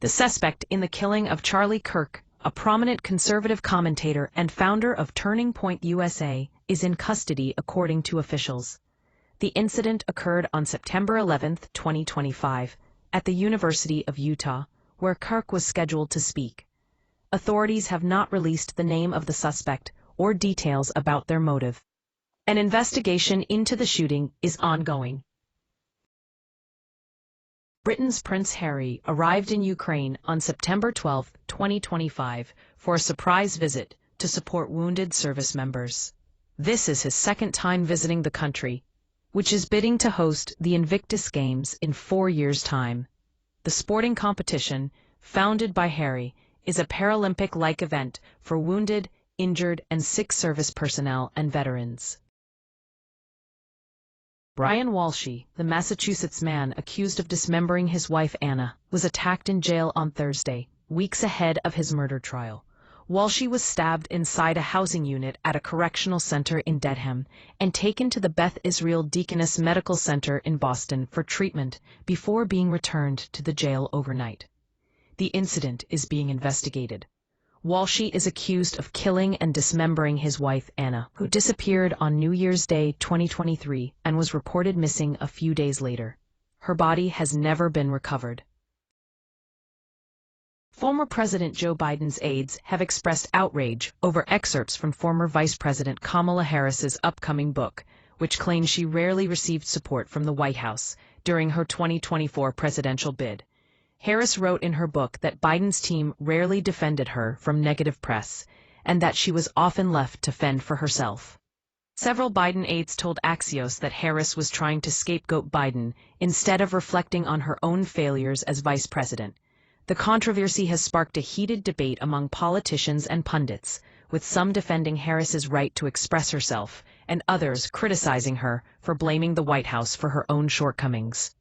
The suspect in the killing of Charlie Kirk, a prominent conservative commentator and founder of Turning Point USA, is in custody according to officials. The incident occurred on September 11, 2025, at the University of Utah, where Kirk was scheduled to speak. Authorities have not released the name of the suspect or details about their motive. An investigation into the shooting is ongoing. Britain's Prince Harry arrived in Ukraine on September 12, 2025, for a surprise visit to support wounded service members. This is his second time visiting the country, which is bidding to host the Invictus Games in 4 years' time. The sporting competition, founded by Harry, is a Paralympic-like event for wounded, injured, and sick service personnel and veterans. Brian Walshe, the Massachusetts man accused of dismembering his wife Anna, was attacked in jail on Thursday, weeks ahead of his murder trial. Walshe was stabbed inside a housing unit at a correctional center in Dedham and taken to the Beth Israel Deaconess Medical Center in Boston for treatment before being returned to the jail overnight. The incident is being investigated. Walshe is accused of killing and dismembering his wife Anna, who disappeared on New Year's Day 2023 and was reported missing a few days later. Her body has never been recovered. Former President Joe Biden's aides have expressed outrage over excerpts from former Vice President Kamala Harris's upcoming book, which claims she rarely received support from the White House during her 2024 presidential bid. Harris wrote in her book that Biden's team rarely defended her from negative press, and that she was often left to fend for herself. Several Biden aides told Axios that Harris was trying to scapegoat Biden instead of reflecting on her own failures as vice president. The controversy has sparked a heated debate among politicians and pundits, with some defending Harris's right to express herself and others criticizing her for blaming the White House for her own shortcomings.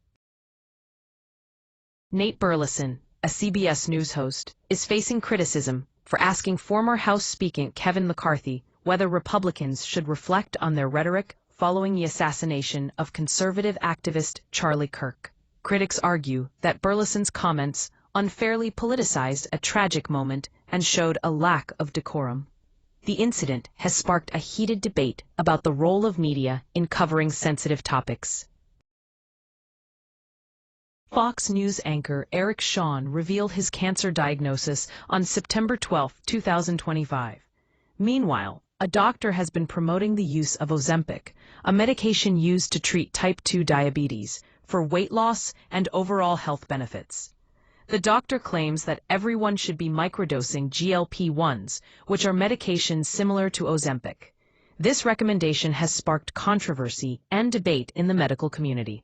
Nate Burleson, a CBS News host, is facing criticism for asking former House Speaker Kevin McCarthy whether Republicans should reflect on their rhetoric following the assassination of conservative activist Charlie Kirk. Critics argue that Burleson's comments unfairly politicized a tragic moment and showed a lack of decorum. The incident has sparked a heated debate about the role of media in covering sensitive topics. Fox News anchor Eric Shawn revealed his cancer diagnosis on September 12, 2025. Meanwhile, a doctor has been promoting the use of Ozempic, a medication used to treat type 2 diabetes, for weight loss and overall health benefits. The doctor claims that everyone should be microdosing GLP-1s, which are medications similar to Ozempic. This recommendation has sparked controversy and debate in the medical community.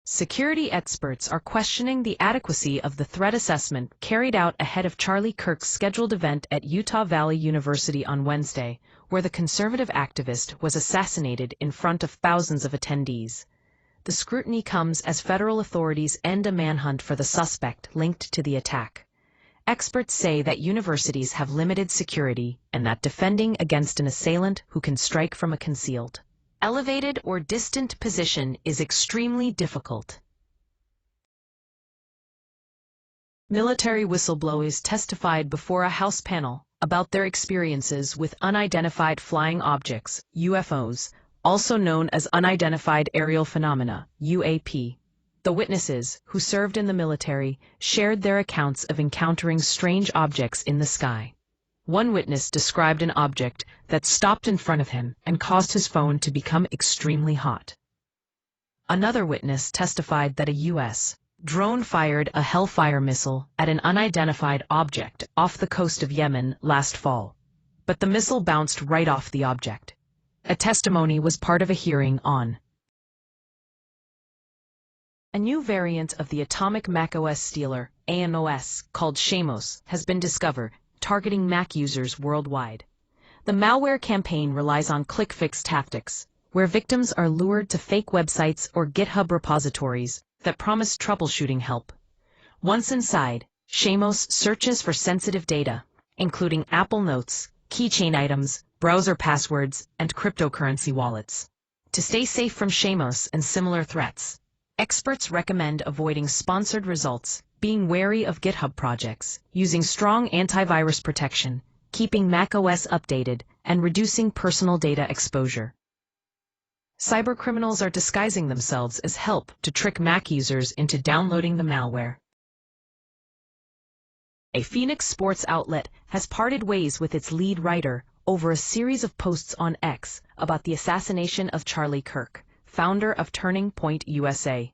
Security experts are questioning the adequacy of the threat assessment carried out ahead of Charlie Kirk's scheduled event at Utah Valley University on Wednesday, where the conservative activist was assassinated in front of thousands of attendees. The scrutiny comes as federal authorities end a manhunt for the suspect linked to the attack. Experts say that universities have limited security and that defending against an assailant who can strike from a concealed, elevated or distant position is extremely difficult. Military whistleblowers testified before a House panel about their experiences with unidentified flying objects, UFOs, also known as unidentified aerial phenomena, UAP. The witnesses, who served in the military, shared their accounts of encountering strange objects in the sky. One witness described an object that stopped in front of him and caused his phone to become extremely hot. Another witness testified that a U.S. drone fired a Hellfire missile at an unidentified object off the coast of Yemen last fall, but the missile bounced right off the object. A testimony was part of a hearing on a new variant of the atomic macOS stealer, AMOS, called Shamos, has been discovered, targeting Mac users worldwide. The malware campaign relies on click-fix tactics, where victims are lured to fake websites or GitHub repositories that promise troubleshooting help. Once inside, Shamos searches for sensitive data, including Apple Notes, keychain items, browser passwords, and cryptocurrency wallets. To stay safe from Shamos and similar threats, Experts recommend avoiding sponsored results, being wary of GitHub projects, using strong antivirus protection, keeping macOS updated, and reducing personal data exposure. Cybercriminals are disguising themselves as help to trick Mac users into downloading the malware. A Phoenix sports outlet has parted ways with its lead writer over a series of posts on X about the assassination of Charlie Kirk, founder of Turning Point USA.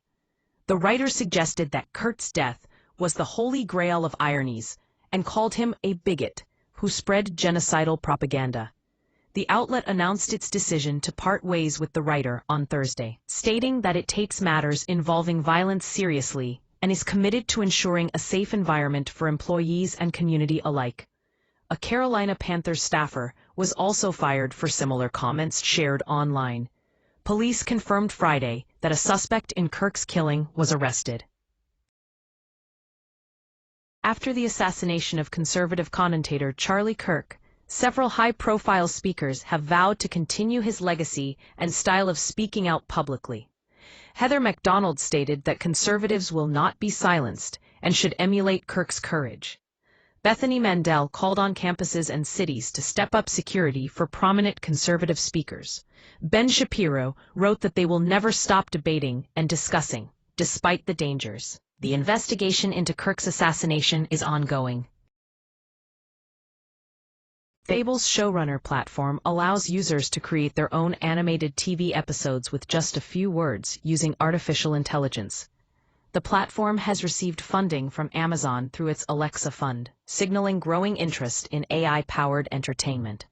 The writer suggested that Kirk's death was the holy grail of ironies and called him a bigot who spread genocidal propaganda. The outlet announced its decision to part ways with the writer on Thursday, stating that it takes matters involving violence seriously and is committed to ensuring a safe environment for employees and community alike. A Carolina Panthers staffer was also fired for similar comments shared online. Police confirmed Friday that a suspect in Kirk's killing was arrested. After the assassination of conservative commentator Charlie Kirk, several high-profile speakers have vowed to continue his legacy and style of speaking out publicly. Heather McDonald stated that conservatives will not be silenced and should emulate Kirk's courage. Bethany Mandel called on campuses and cities to step up security for prominent conservative speakers. Ben Shapiro wrote that they will never stop debating and discussing, despite the dangers. The investigation into Kirk's assassination is ongoing. Fable's showrunner platform allows users to create their own animated TV episodes with just a few words using artificial intelligence. The platform has received funding from Amazon through its Alexa fund, signaling growing interest in AI-powered entertainment.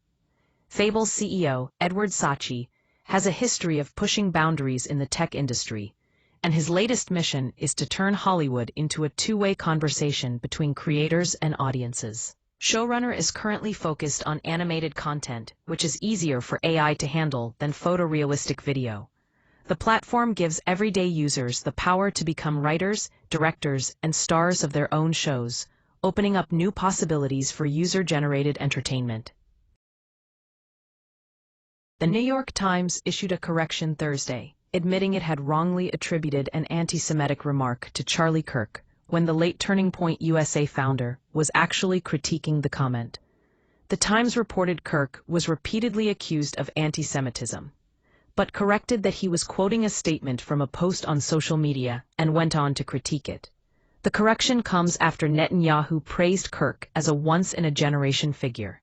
Fable's CEO, Edward Sachi, has a history of pushing boundaries in the tech industry, and his latest mission is to turn Hollywood into a two-way conversation between creators and audiences. Showrunner is currently focused on animated content, which is easier for AI to handle than photorealistic video. The platform gives everyday users the power to become writers, directors, and stars of their own shows, opening up new possibilities for user-generated entertainment. The New York Times issued a correction Thursday, admitting it had wrongly attributed an anti-Semitic remark to Charlie Kirk, when the late Turning Point USA founder was actually critiquing the comment. The Times reported Kirk was repeatedly accused of anti-Semitism, but corrected that he was quoting a statement from a post on social media and went on to critique it. The correction comes after Netanyahu praised Kirk as a once-in-a-generation figure,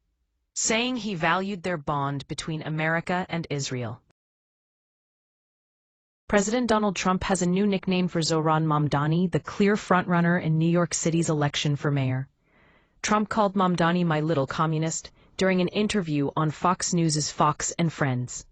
saying he valued their bond between America and Israel. President Donald Trump has a new nickname for Zohran Mamdani, the clear frontrunner in New York City's election for mayor. Trump called Mamdani "my little communist" during an interview on Fox News' Fox and Friends.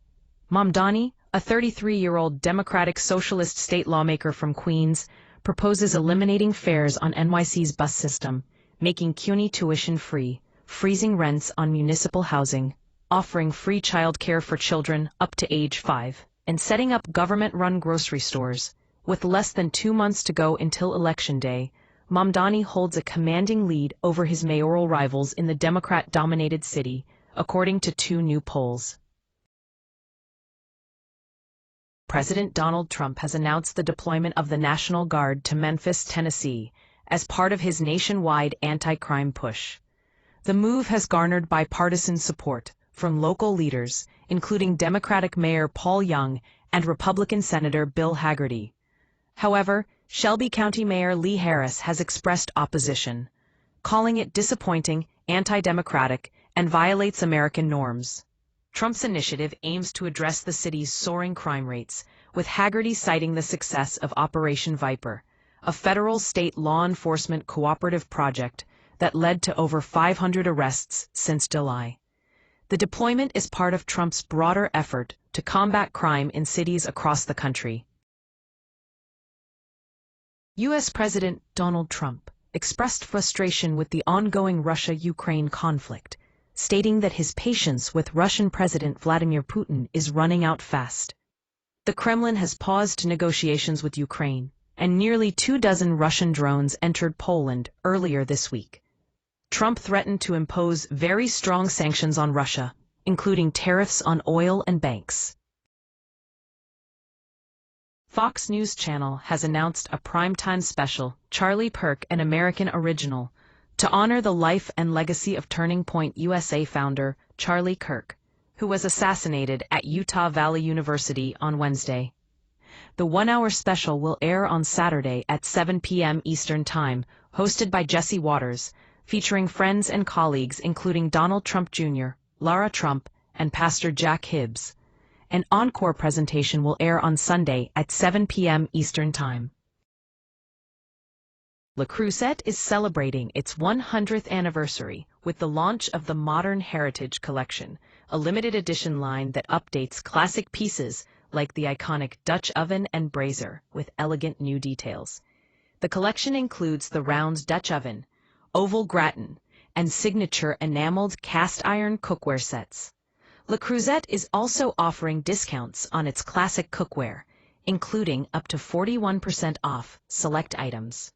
Mamdani, a 33-year-old Democratic Socialist state lawmaker from Queens, proposes eliminating fares on NYC's bus system, making CUNY tuition-free, freezing rents on municipal housing, offering free childcare for children up to age 5, and setting up government-run grocery stores. With less than 2 months to go until Election Day, Mamdani holds a commanding lead over his mayoral rivals in the Democrat-dominated city, according to 2 new polls. President Donald Trump has announced the deployment of the National Guard to Memphis, Tennessee, as part of his nationwide anti-crime push. The move has garnered bipartisan support from local leaders, including Democratic Mayor Paul Young and Republican Senator Bill Hagerty. However, Shelby County Mayor Lee Harris has expressed opposition, calling it disappointing, anti-democratic, and violates American norms. Trump's initiative aims to address the city's soaring crime rates, with Hagerty citing the success of Operation Viper, a federal state law enforcement cooperative project that led to over 500 arrests since July. The deployment is part of Trump's broader effort to combat crime in cities across the country. U.S. President Donald Trump expressed frustration with the ongoing Russia-Ukraine conflict, stating that his patience with Russian President Vladimir Putin is running out fast. The Kremlin has paused negotiations with Ukraine, and nearly 24 Russian drones entered Poland earlier this week. Trump threatened to impose very strong sanctions on Russia, including tariffs on oil and banks. Fox News Channel has announced a primetime special, Charlie Kirk, an American original, to honor the life and legacy of Turning Point USA founder Charlie Kirk, who was assassinated at Utah Valley University on Wednesday. The one-hour special will air on Saturday at 7 p.m. Eastern Time, hosted by Jesse Waters, featuring friends and colleagues including Donald Trump Jr., Lara Trump, and Pastor Jack Hibbs. An encore presentation will air on Sunday at 7 p.m. Eastern Time. Le Creuset is celebrating its 100th anniversary with the launch of the Modern Heritage Collection, a limited edition line that updates classic pieces like the iconic Dutch oven and brazier with elegant new details. The collection includes the round Dutch oven, oval gratin, and signature enameled cast iron cookware sets. Le Creuset is also offering discounts on its classic cookware, including up to 41% off select items.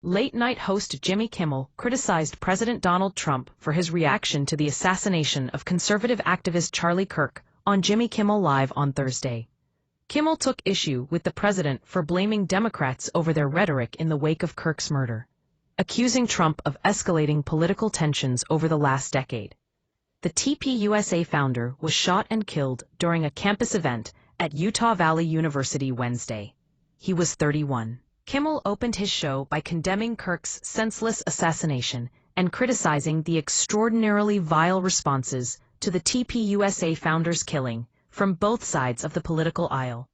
Late-night host Jimmy Kimmel criticized President Donald Trump for his reaction to the assassination of conservative activist Charlie Kirk on Jimmy Kimmel Live on Thursday. Kimmel took issue with the president for blaming Democrats over their rhetoric in the wake of Kirk's murder, accusing Trump of escalating political tensions over the last decade. The TPUSA founder was shot and killed during a campus event at Utah Valley University Wednesday. He was 31. Kimmel opened his show by condemning Kirk's senseless assassination and criticizing the extraordinarily vile responses to the TPUSA founder's killing from both sides of the political aisle.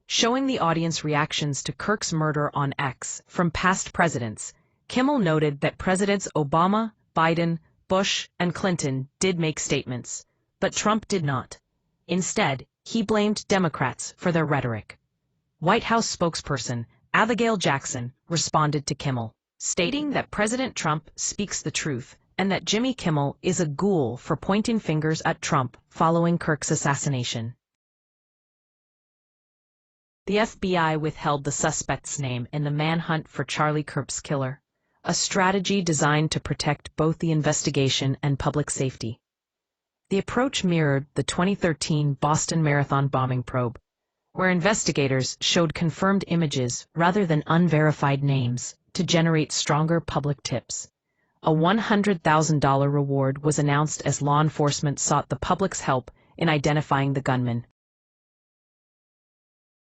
Showing the audience reactions to Kirk's murder on X from past presidents, Kimmel noted that Presidents Obama, Biden, Bush, and Clinton did make statements, but Trump did not. Instead, he blamed Democrats for their rhetoric. White House spokesperson Abigail Jackson responded to Kimmel, stating that President Trump speaks the truth and that Jimmy Kimmel is a ghoul for pointing fingers at Trump following Kirk's assassination. The FBI withheld the suspect's name in the manhunt for Charlie Kirk's killer, a strategy designed to protect both the investigation and public safety. The approach mirrored the 2013 Boston Marathon bombing probe, where investigators showed confirmed images rather than unverified names to generate stronger public tips. A $100,000 reward was announced as law enforcement sought the public's help in identifying the gunman.